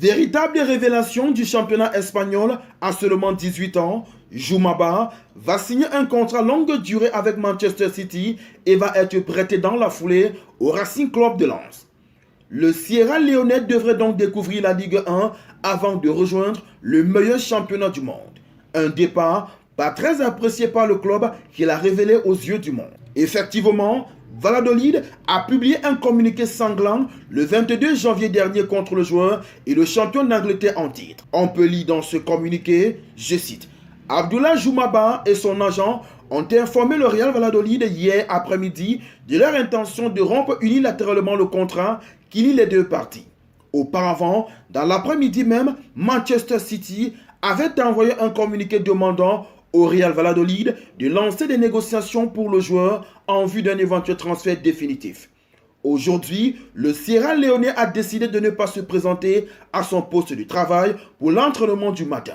Véritable révélation du championnat espagnol à seulement 18 ans, Jumaba va signer un contrat longue durée avec Manchester City et va être prêté dans la foulée au Racing Club de Lens. Le Sierra Leonais devrait donc découvrir la Ligue 1 avant de rejoindre le meilleur championnat du monde. Un départ pas très apprécié par le club qu'il a révélé aux yeux du monde. Effectivement, Valladolid a publié un communiqué sanglant le 22 janvier dernier contre le joueur et le champion d'Angleterre en titre. On peut lire dans ce communiqué, je cite, « Abdullah Jumaba et son agent ont informé le Real Valladolid hier après-midi de leur intention de rompre unilatéralement le contrat qui lie les deux parties. Auparavant, dans l'après-midi même, Manchester City avait envoyé un communiqué demandant au Real Valladolid de lancer des négociations pour le joueur en vue d'un éventuel transfert définitif. Aujourd'hui, le Sierra Leonais a décidé de ne pas se présenter à son poste de travail pour l'entraînement du matin.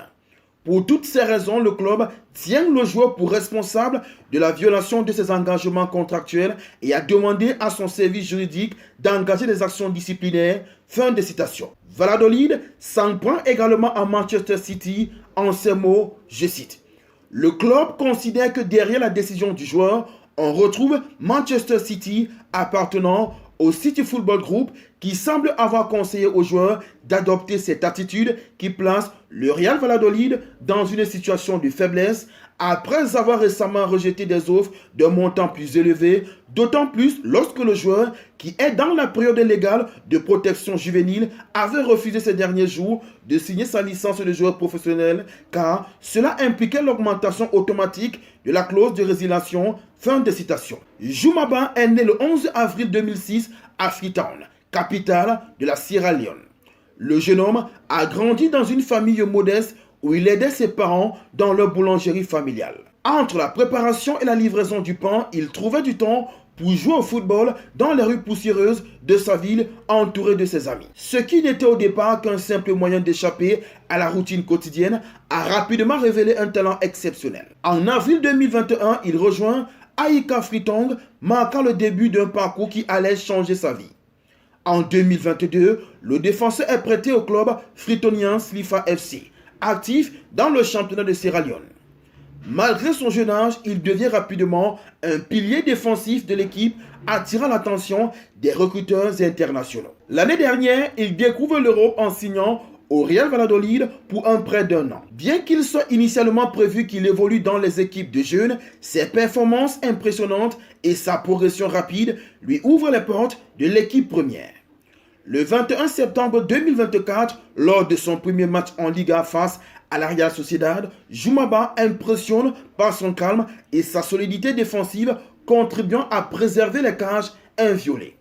Pour toutes ces raisons, le club tient le joueur pour responsable de la violation de ses engagements contractuels et a demandé à son service juridique d'engager des actions disciplinaires. » Fin de citation. Valladolid s'en prend également à Manchester City en ces mots, je cite. « Le club considère que derrière la décision du joueur, on retrouve Manchester City appartenant au City Football Group qui semble avoir conseillé aux joueurs d'adopter cette attitude qui place le Real Valladolid dans une situation de faiblesse après avoir récemment rejeté des offres d'un montant plus élevé, d'autant plus lorsque le joueur, qui est dans la période légale de protection juvénile, avait refusé ces derniers jours de signer sa licence de joueur professionnel car cela impliquait l'augmentation automatique de la clause de résiliation. Fin de citation. Jumaba est né le 11 avril 2006 à Freetown, capitale de la Sierra Leone. Le jeune homme a grandi dans une famille modeste où il aidait ses parents dans leur boulangerie familiale. Entre la préparation et la livraison du pain, il trouvait du temps pour jouer au football dans les rues poussiéreuses de sa ville entouré de ses amis. Ce qui n'était au départ qu'un simple moyen d'échapper à la routine quotidienne a rapidement révélé un talent exceptionnel. En avril 2021, il rejoint AIK Freetown, marquant le début d'un parcours qui allait changer sa vie. En 2022, le défenseur est prêté au club freetonien Slifa FC, actif dans le championnat de Sierra Leone. Malgré son jeune âge, il devient rapidement un pilier défensif de l'équipe, attirant l'attention des recruteurs internationaux. L'année dernière, il découvre l'Europe en signant au Real Valladolid pour un prêt d'1 an. Bien qu'il soit initialement prévu qu'il évolue dans les équipes de jeunes, ses performances impressionnantes et sa progression rapide lui ouvrent les portes de l'équipe première. Le 21 septembre 2024, lors de son premier match en Liga face à la Real Sociedad, Jumaba impressionne par son calme et sa solidité défensive, contribuant à préserver les cages inviolées.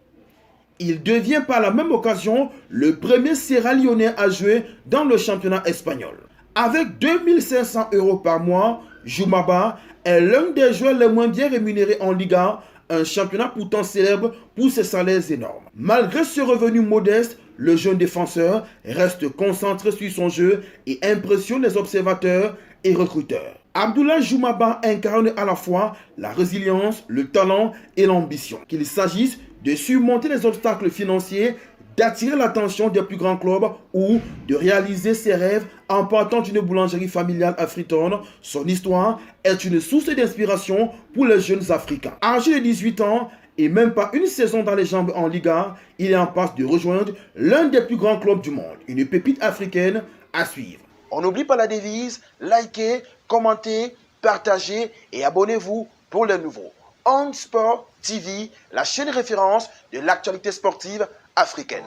Il devient par la même occasion le premier Sierra Leonais à jouer dans le championnat espagnol. Avec 2500 € par mois, Jumaba est l'un des joueurs les moins bien rémunérés en Liga, un championnat pourtant célèbre pour ses salaires énormes. Malgré ce revenu modeste, le jeune défenseur reste concentré sur son jeu et impressionne les observateurs et recruteurs. Abdullah Jumaba incarne à la fois la résilience, le talent et l'ambition. Qu'il s'agisse de surmonter les obstacles financiers, d'attirer l'attention des plus grands clubs ou de réaliser ses rêves en partant d'une boulangerie familiale à Freetown, son histoire est une source d'inspiration pour les jeunes Africains. Âgé de 18 ans et même pas une saison dans les jambes en Liga, il est en passe de rejoindre l'un des plus grands clubs du monde, une pépite africaine à suivre. On n'oublie pas la devise, likez, commentez, partagez et abonnez-vous pour les nouveaux. On Sport TV, la chaîne référence de l'actualité sportive africaine.